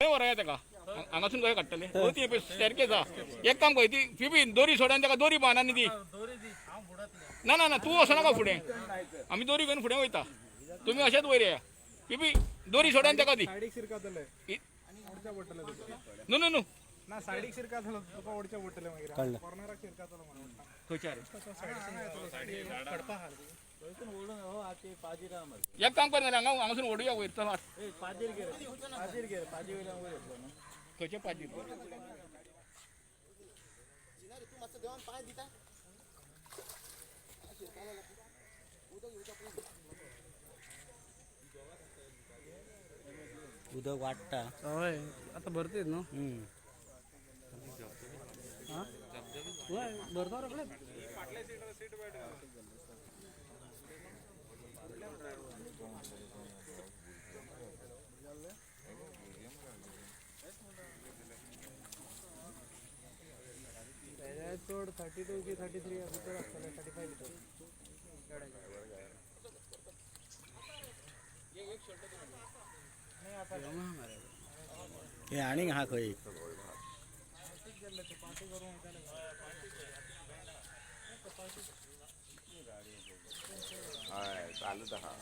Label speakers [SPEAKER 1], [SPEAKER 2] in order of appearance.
[SPEAKER 1] वर आहे का हांगासून खंय काडटले ती स्टेरकेस आहा एक काम कर ती फिबी दोरी सोडान ताका दोरी बांद आनी दी ना ना ना तूं वचो नाका फुडें आमी दोरी घेवन फुडें वयता तुमी अशेंच वयर या फिबी दोरी सोडान ताका दी न्हू न्हू न्हू
[SPEAKER 2] ना सायडीक शिरकातलो तुका ओडचे पडटले मागीर कॉर्नराक शिरकातलो म्हणून
[SPEAKER 1] खंयच्या रे
[SPEAKER 2] कडपा हाल
[SPEAKER 1] एक काम कर हांगा हांगासून ओडुया वयर चल खंयचे पाजीर
[SPEAKER 3] उदक वाटता
[SPEAKER 2] हय आता भरतेच न्हू हय भरता रोखडेच चड 32 की 33 भितर आसतले 35 भितर
[SPEAKER 3] हे आणि हा खंय
[SPEAKER 4] चालत हा